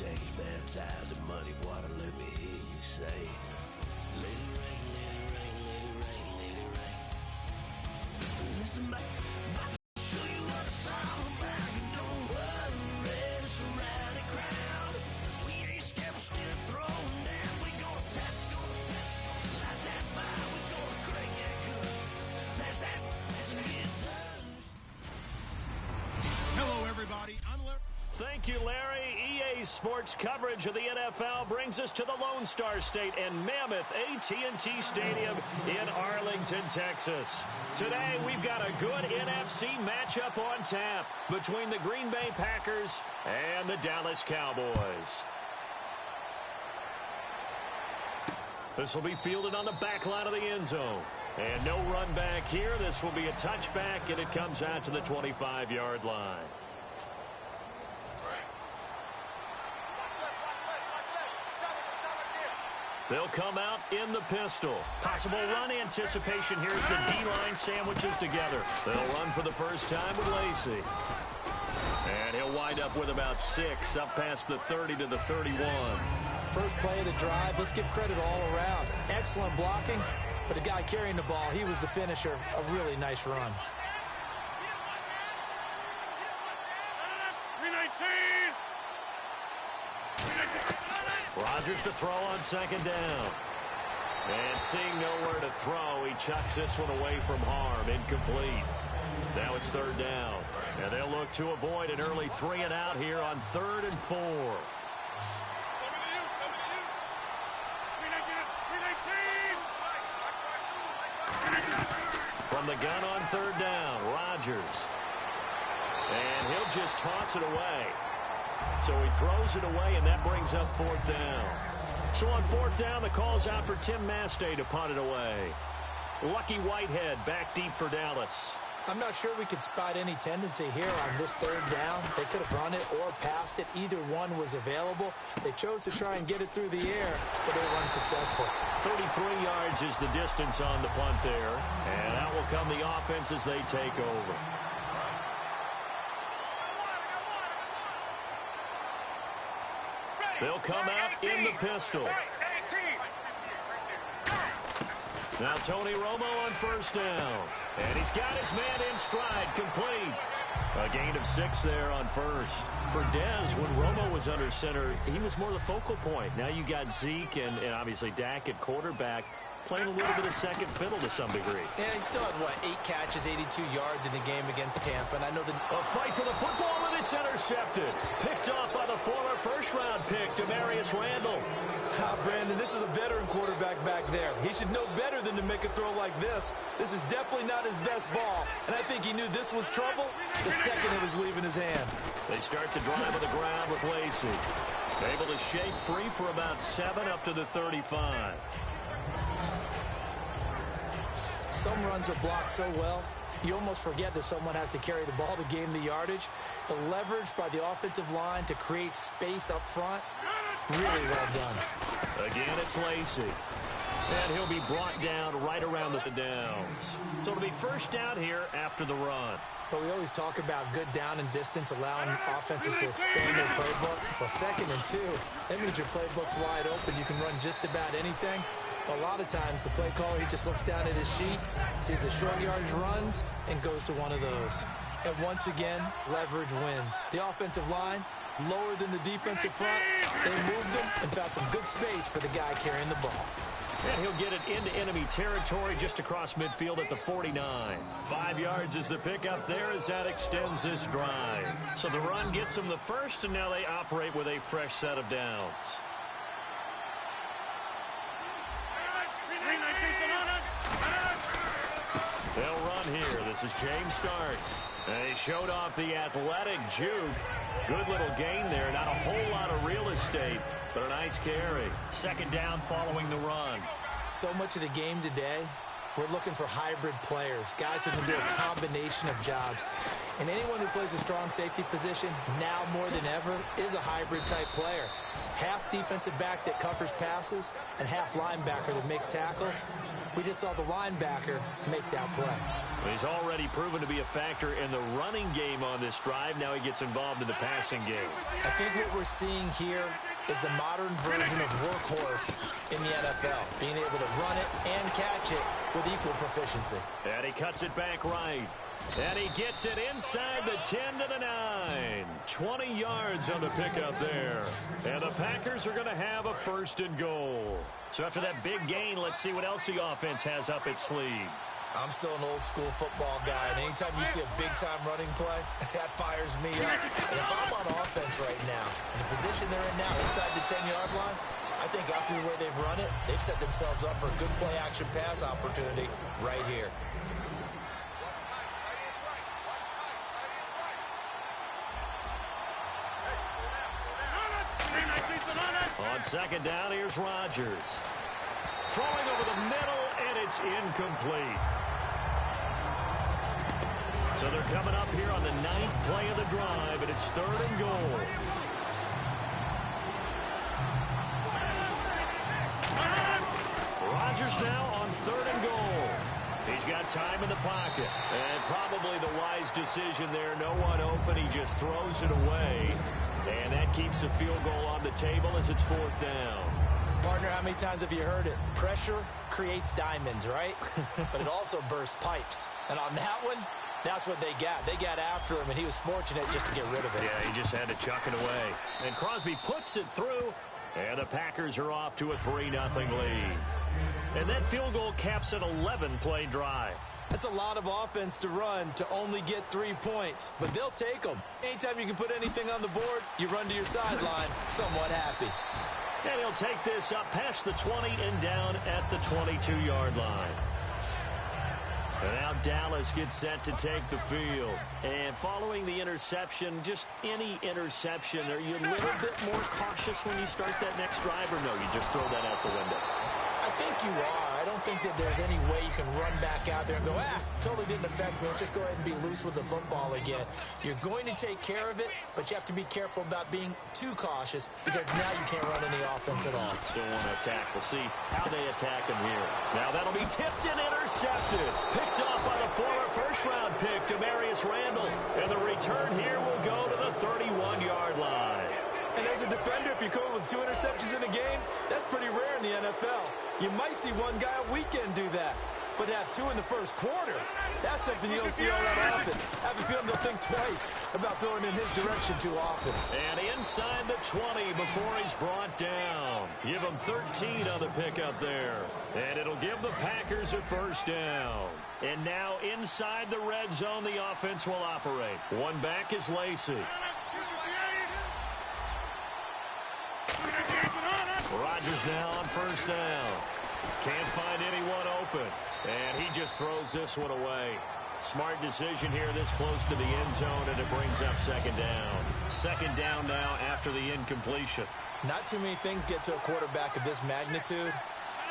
changed, baptized in muddy water. Let me hear you say, let it rain, let it rain, let it rain, let it rain. Listen, about to show you what it's all about. You don't worry, the surrounding crowd. We ain't scared, we're still throwing down. We gonna tap, light that fire. We gonna crank that cuss. That's that, that's it done. Hello, everybody. I'm Larry. Thank you, Larry. EA Sports coverage of the NFL brings us to the Lone Star State and Mammoth AT&T Stadium in Arlington, Texas. Today, we've got a good NFC matchup on tap between the Green Bay Packers and the Dallas Cowboys. This will be fielded on the back line of the end zone. And no run back here. This will be a touchback, and it comes out to the 25-yard line. They'll come out in the pistol. Possible run anticipation here as the D-line sandwiches together. They'll run for the first time with Lacy. And he'll wind up with about 6, up past the 30 to the 31. First play of the drive, let's give credit all around. Excellent blocking, but the guy carrying the ball, he was the finisher. A really nice run. Rodgers to throw on second down. And seeing nowhere to throw, he chucks this one away from harm. Incomplete. Now it's third down. And they'll look to avoid an early 3 and out here on 3rd and 4. From the gun on third down, Rodgers. And he'll just toss it away. So he throws it away, and that brings up 4th down. So on 4th down, the call's out for Tim Mastay to punt it away. Lucky Whitehead back deep for Dallas. I'm not sure we could spot any tendency here on this 3rd down. They could have run it or passed it. Either one was available. They chose to try and get it through the air, but they were unsuccessful. 33 yards is the distance on the punt there. And out will come the offense as they take over. They'll come out in the pistol. Now Tony Romo on first down. And he's got his man in stride, complete. A gain of 6 there on first. For Dez, when Romo was under center, he was more the focal point. Now you got Zeke and obviously Dak at quarterback, playing a little bit of second fiddle to some degree. Yeah, he still had, 8 catches, 82 yards in the game against Tampa. And I know a fight for the football, and it's intercepted. Picked off by the former first-round pick, Demarius Randall. Brandon, this is a veteran quarterback back there. He should know better than to make a throw like this. This is definitely not his best ball, and I think he knew this was trouble the second it was leaving his hand. They start the drive on the ground with Lacy. Able to shake free for about 7 up to the 35. Some runs are blocked so well, you almost forget that someone has to carry the ball to gain the yardage. The leverage by the offensive line to create space up front, really well done. Again, it's Lacy. And he'll be brought down right around the downs. So it'll be first down here after the run. But we always talk about good down and distance, allowing offenses to expand their playbook. Well, 2nd and 2, that means your playbook's wide open. You can run just about anything. A lot of times, the play caller, he just looks down at his sheet, sees the short yardage runs, and goes to one of those. And once again, leverage wins. The offensive line, lower than the defensive front. They moved them and found some good space for the guy carrying the ball. And he'll get it into enemy territory just across midfield at the 49. 5 yards is the pickup there as that extends this drive. So the run gets them the first, and now they operate with a fresh set of downs. They'll run here. This is James Starks. And he showed off the athletic juke. Good little gain there. Not a whole lot of real estate, but a nice carry. 2nd down following the run. So much of the game today we're looking for hybrid players, guys who can do a combination of jobs. And anyone who plays a strong safety position, now more than ever, is a hybrid-type player. Half defensive back that covers passes and half linebacker that makes tackles. We just saw the linebacker make that play. He's already proven to be a factor in the running game on this drive. Now he gets involved in the passing game. I think what we're seeing here is the modern version of workhorse in the NFL, being able to run it and catch it with equal proficiency. And he cuts it back right. And he gets it inside the 10 to the 9. 20 yards on the pickup there. And the Packers are going to have a 1st and goal. So after that big gain, let's see what else the offense has up its sleeve. I'm still an old-school football guy, and anytime you see a big-time running play, that fires me up. And if I'm on offense right now, in the position they're in now, inside the 10-yard line, I think after the way they've run it, they've set themselves up for a good play-action pass opportunity right here. On 2nd down, here's Rodgers. Throwing over the middle, and it's incomplete. So they're coming up here on the 9th play of the drive, and it's 3rd and goal. Rodgers now on 3rd and goal. He's got time in the pocket, and probably the wise decision there. No one open. He just throws it away, and that keeps the field goal on the table as it's 4th down. Partner, how many times have you heard it? Pressure creates diamonds, right? But it also bursts pipes. And on that one, that's what they got. They got after him, and he was fortunate just to get rid of it. Yeah, he just had to chuck it away. And Crosby puts it through, and the Packers are off to a 3-0 lead. And that field goal caps an 11-play drive. That's a lot of offense to run to only get 3 points, but they'll take them. Anytime you can put anything on the board, you run to your sideline, somewhat happy. And he'll take this up past the 20 and down at the 22-yard line. And now Dallas gets set to take the field. And following the interception, just any interception, are you a little bit more cautious when you start that next drive, or no, you just throw that out the window? I think you are. I don't think that there's any way you can run back out there and go, totally didn't affect me. Let's just go ahead and be loose with the football again. You're going to take care of it, but you have to be careful about being too cautious because now you can't run any offense at all. Still want to attack. We'll see how they attack him here. Now that'll be tipped and intercepted. Picked off by the former first-round pick, Demarius Randall. And the return here will go to the 31-yard line. And as a defender, if you're going with 2 interceptions in a game, that's pretty rare in the NFL. You might see one guy a weekend do that, but to have 2 in the first quarter, that's something you don't see all that often. I have a feeling they'll think twice about throwing in his direction too often. And inside the 20 before he's brought down. Give him 13 on the pickup there. And it'll give the Packers a 1st down. And now inside the red zone, the offense will operate. One back is Lacey. Rodgers now on 1st down. Can't find anyone open. And he just throws this one away. Smart decision here this close to the end zone, and it brings up 2nd down. 2nd down now after the incompletion. Not too many things get to a quarterback of this magnitude,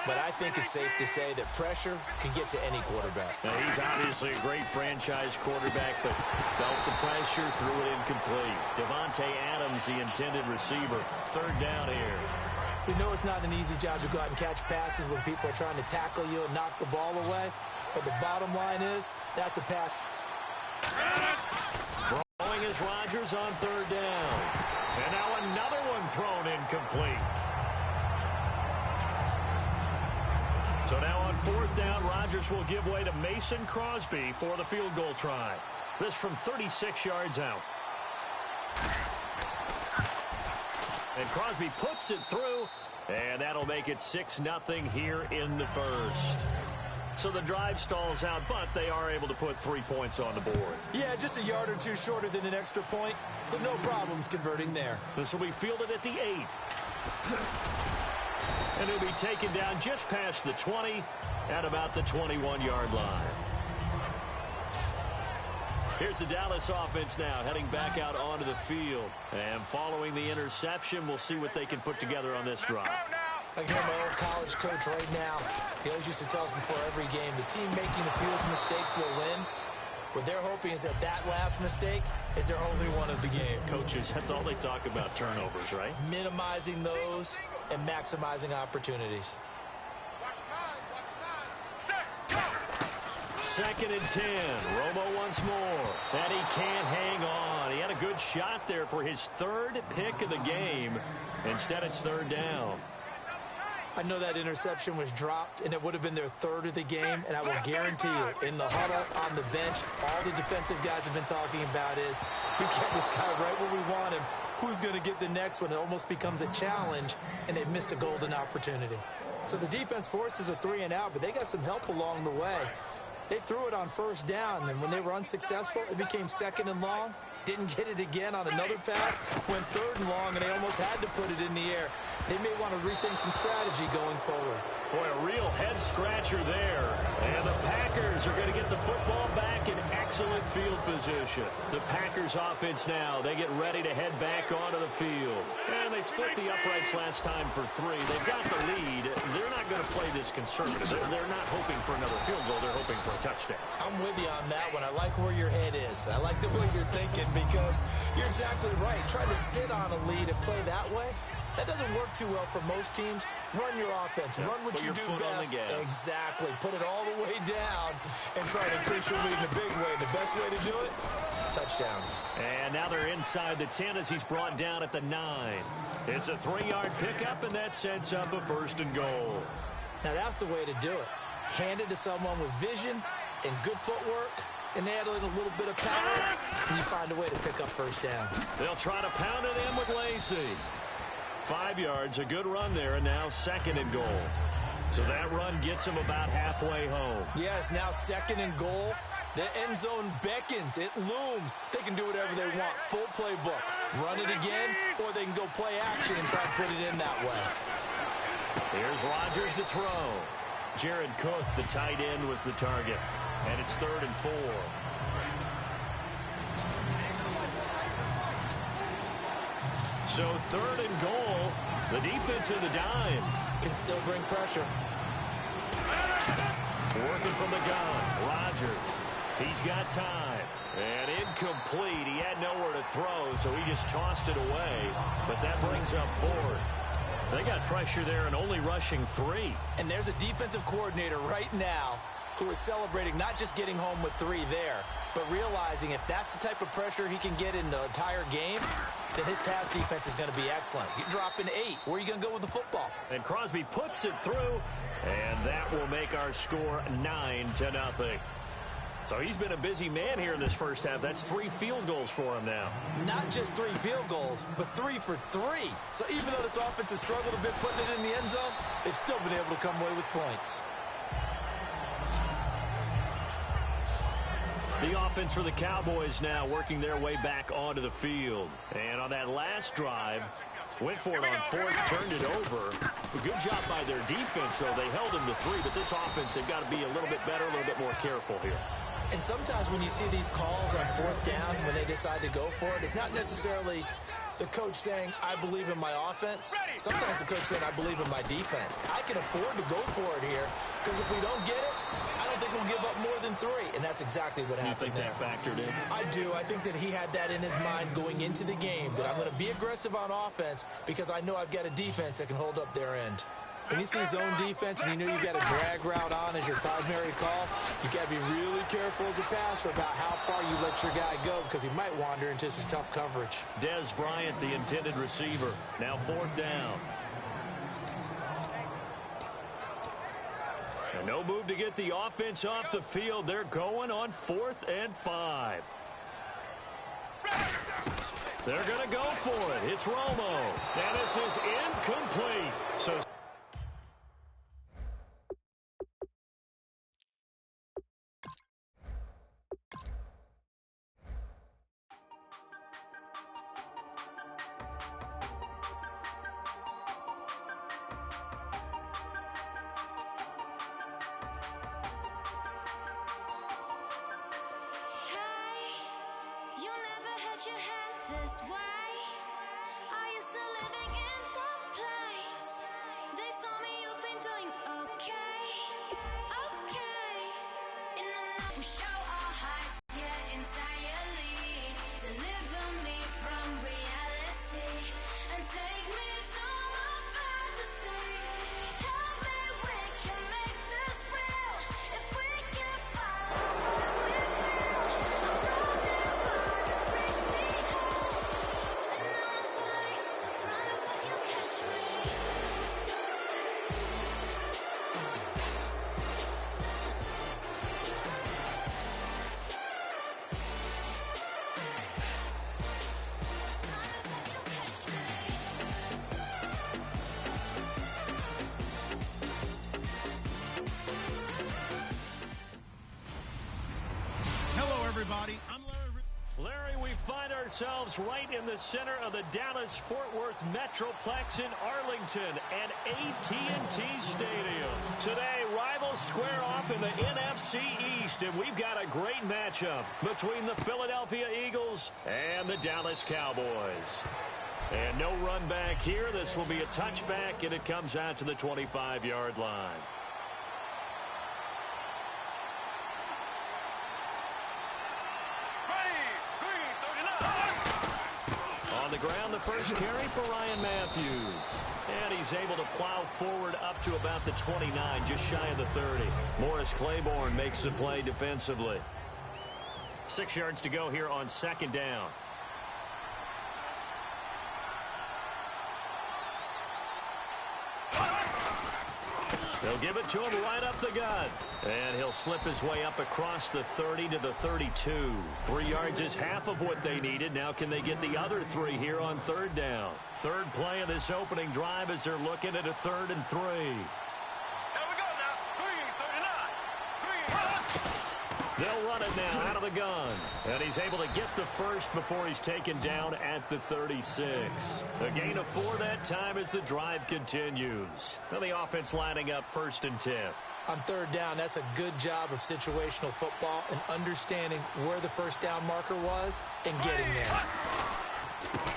but I think it's safe to say that pressure can get to any quarterback. Now, he's obviously a great franchise quarterback, but felt the pressure, threw it incomplete. Devontae Adams, the intended receiver. 3rd down here. We know it's not an easy job to go out and catch passes when people are trying to tackle you and knock the ball away. But the bottom line is, that's a pass. Throwing is Rodgers on 3rd down. And now another one thrown incomplete. So now on 4th down, Rodgers will give way to Mason Crosby for the field goal try. This from 36 yards out. And Crosby puts it through, and that'll make it 6-0 here in the 1st. So the drive stalls out, but they are able to put 3 points on the board. Yeah, just a yard or 2 shorter than an extra point, so no problems converting there. This will be fielded at the 8. And it'll be taken down just past the 20 at about the 21-yard line. Here's the Dallas offense now heading back out onto the field. And following the interception, we'll see what they can put together on this drive. I can hear my old college coach right now. He always used to tell us before every game, the team making the fewest mistakes will win. What they're hoping is that that last mistake is their only one of the game. Coaches, that's all they talk about, turnovers, right? Minimizing those and maximizing opportunities. Second and 10. Romo once more. And he can't hang on. He had a good shot there for his third pick of the game. Instead, it's third down. I know that interception was dropped, and it would have been their third of the game, and I will guarantee you, in the huddle, on the bench, all the defensive guys have been talking about is, we get this guy right where we want him. Who's going to get the next one? It almost becomes a challenge, and they've missed a golden opportunity. So the defense forces a 3 and out, but they got some help along the way. They threw it on first down, and when they were unsuccessful, it became second and long. Didn't get it again on another pass. Went third and long, and they almost had to put it in the air. They may want to rethink some strategy going forward. Boy, a real head-scratcher there. And the Packers are going to get the football back in excellent field position. The Packers offense now, they get ready to head back onto the field. And they split the uprights last time for 3. They've got the lead. They're not going to play this conservative. They're not hoping for another field goal. They're hoping for a touchdown. I'm with you on that one. I like where your head is. I like the way you're thinking because you're exactly right. Trying to sit on a lead and play that way, that doesn't work too well for most teams. Run your offense. Run what you do best. Exactly. Put it all the way down and try to increase your lead in a big way. The best way to do it, touchdowns. And now they're inside the 10 as he's brought down at the 9. It's a 3-yard pickup, and that sets up a first and goal. Now that's the way to do it. Hand it to someone with vision and good footwork, and add a little bit of power, and you find a way to pick up first downs. They'll try to pound it in with Lacey. 5 yards, a good run there, and now second and goal. So that run gets him about halfway home. Yes, now second and goal. The end zone beckons. It looms. They can do whatever they want. Full playbook. Run it again, or they can go play action and try to put it in that way. Here's Rodgers to throw. Jared Cook, the tight end, was the target. And it's 3rd and 4. So 3rd and goal. The defense in the dime. Can still bring pressure. Working from the gun. Rodgers. He's got time. And incomplete. He had nowhere to throw, so he just tossed it away. But that brings up 4th. They got pressure there and only rushing 3. And there's a defensive coordinator right now who is celebrating not just getting home with 3 there, but realizing if that's the type of pressure he can get in the entire game, then his pass defense is going to be excellent. You're dropping 8. Where are you going to go with the football? And Crosby puts it through, and that will make our score 9-0. So he's been a busy man here in this first half. That's 3 field goals for him now. Not just 3 field goals, but 3 for 3. So even though this offense has struggled a bit putting it in the end zone, they've still been able to come away with points. The offense for the Cowboys now working their way back onto the field. And on that last drive, went for it on 4th, turned it over. A good job by their defense, though. They held them to 3, but this offense, they've got to be a little bit better, a little bit more careful here. And sometimes when you see these calls on 4th down, when they decide to go for it, it's not necessarily the coach saying, I believe in my offense. Sometimes the coach saying, I believe in my defense. I can afford to go for it here because if we don't get it, I don't think we'll give up more than 3. And that's exactly what happened there. You think that factored in? I do. I think that he had that in his mind going into the game, that I'm going to be aggressive on offense because I know I've got a defense that can hold up their end. When you see zone defense and you know you've got a drag route on as your primary call, you got to be really careful as a passer about how far you let your guy go because he might wander into some tough coverage. Dez Bryant, the intended receiver. Now 4th down. And no move to get the offense off the field. They're going on 4th and 5. They're going to go for it. It's Romo. And this is incomplete. So We show our hearts, yeah, entirely. Deliver me from reality and take me to my fantasy. Tell me we can make this real if we can find what we feel. I'm running wild to reach the edge, and now I'm falling, so promise that you'll catch me. Hello, everybody. I'm Larry. Larry, we find ourselves right in the center of the Dallas-Fort Worth Metroplex in Arlington and AT&T Stadium. Today, rivals square off in the NFC East, and we've got a great matchup between the Philadelphia Eagles and the Dallas Cowboys. And no run back here. This will be a touchback, and it comes out to the 25-yard line. On the ground, the first carry for Ryan Matthews. And he's able to plow forward up to about the 29, just shy of the 30. Morris Claiborne makes the play defensively. 6 yards to go here on second down. They'll give it to him right up the gut. And he'll slip his way up across the 30 to the 32. 3 yards is half of what they needed. Now can they get the other 3 here on third down? Third play of this opening drive as they're looking at a 3rd and 3. They'll run it now out of the gun. And he's able to get the first before he's taken down at the 36. A gain of 4 that time as the drive continues. Now the offense lining up 1st and 10. On third down, that's a good job of situational football and understanding where the first down marker was and getting there.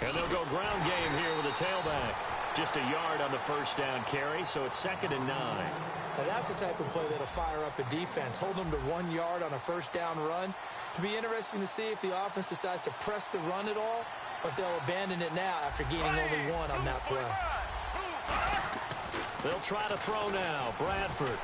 And they'll go ground game here with a tailback. Just a yard on the first down carry, so it's 2nd and 9. Now that's the type of play that'll fire up a defense. Hold them to 1 yard on a first down run. It'll be interesting to see if the offense decides to press the run at all or if they'll abandon it now after gaining only 1 on that play. They'll try to throw now. Bradford.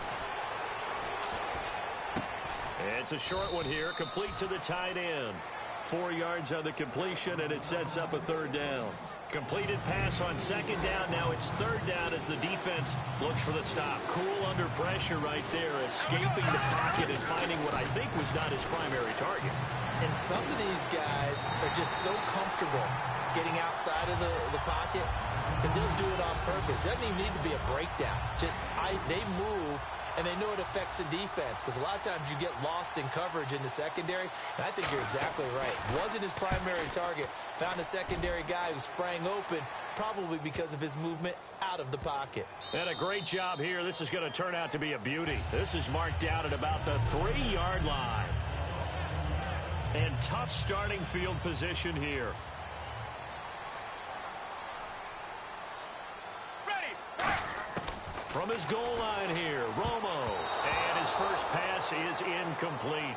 It's a short one here, complete to the tight end. 4 yards on the completion, and it sets up a 3rd down. Completed pass on 2nd down. Now it's 3rd down as the defense looks for the stop. Cool under pressure right there, escaping the pocket and finding what I think was not his primary target. And some of these guys are just so comfortable getting outside of the pocket that they'll do it on purpose. It doesn't even need to be a breakdown. They move, and they know it affects the defense because a lot of times you get lost in coverage in the secondary, and I think you're exactly right. Wasn't his primary target. Found a secondary guy who sprang open, probably because of his movement out of the pocket. And a great job here. This is going to turn out to be a beauty. This is marked out at about the 3-yard line. And tough starting field position here. From his goal line here, Romo. And his first pass is incomplete.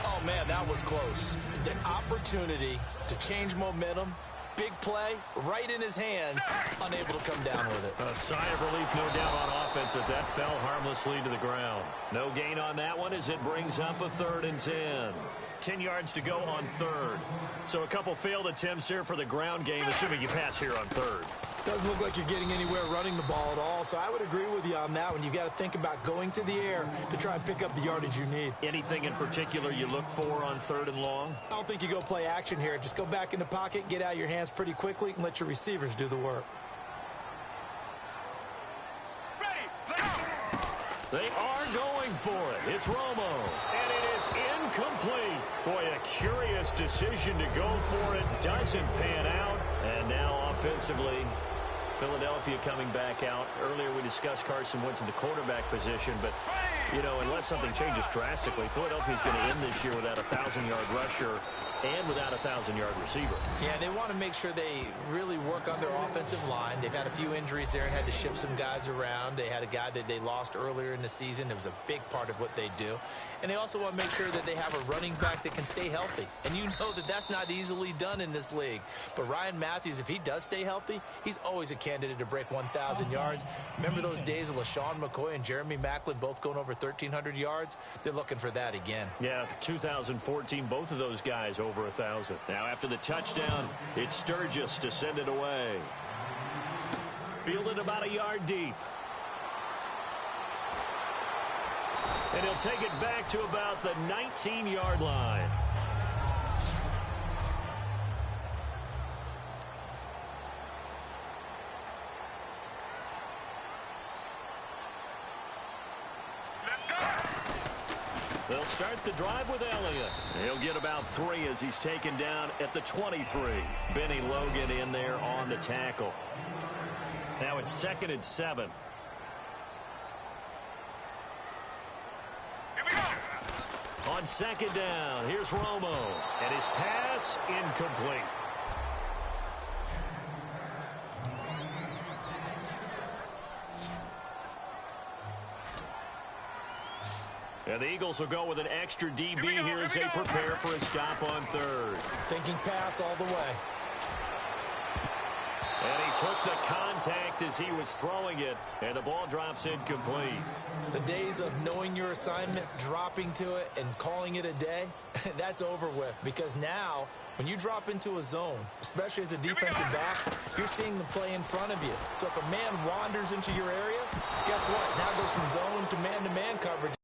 Oh, man, that was close. The opportunity to change momentum, big play, right in his hands, unable to come down with it. A sigh of relief, no doubt, on offense if that fell harmlessly to the ground. No gain on that one as it brings up a 3rd and 10. 10 yards to go on 3rd. So a couple failed attempts here for the ground game, assuming you pass here on 3rd. Doesn't look like you're getting anywhere running the ball at all, so I would agree with you on that one. You got to think about going to the air to try and pick up the yardage you need. Anything in particular you look for on 3rd and long? I don't think you go play action here. Just go back in the pocket, get out of your hands pretty quickly, and let your receivers do the work. They are going for it. It's Romo, and it is incomplete. Boy, a curious decision to go for it. Doesn't pan out. And now offensively, Philadelphia coming back out. Earlier we discussed Carson Wentz in the quarterback position, but You know, unless something changes drastically, Philadelphia's going to end this year without a 1,000-yard rusher and without a 1,000-yard receiver. Yeah, they want to make sure they really work on their offensive line. They've had a few injuries there and had to shift some guys around. They had a guy that they lost earlier in the season. It was a big part of what they do. And they also want to make sure that they have a running back that can stay healthy. And you know that that's not easily done in this league. But Ryan Matthews, if he does stay healthy, he's always a candidate to break 1,000 yards. Remember those days of LaShawn McCoy and Jeremy Maclin both going over 1,300 yards? They're looking for that again. Yeah, 2014, both of those guys over 1,000. Now, after the touchdown, it's Sturgis to send it away. Fielded about a yard deep. And he'll take it back to about the 19-yard line. They'll start the drive with Elliott. He'll get about 3 as he's taken down at the 23. Benny Logan in there on the tackle. Now it's 2nd and 7. On 2nd down, here's Romo. And his pass incomplete. And the Eagles will go with an extra DB here as they prepare for a stop on 3rd. Thinking pass all the way. And he took the contact as he was throwing it, and the ball drops incomplete. The days of knowing your assignment, dropping to it, and calling it a day, that's over with. Because now, when you drop into a zone, especially as a defensive back, you're seeing the play in front of you. So if a man wanders into your area, guess what? Now it goes from zone to man-coverage.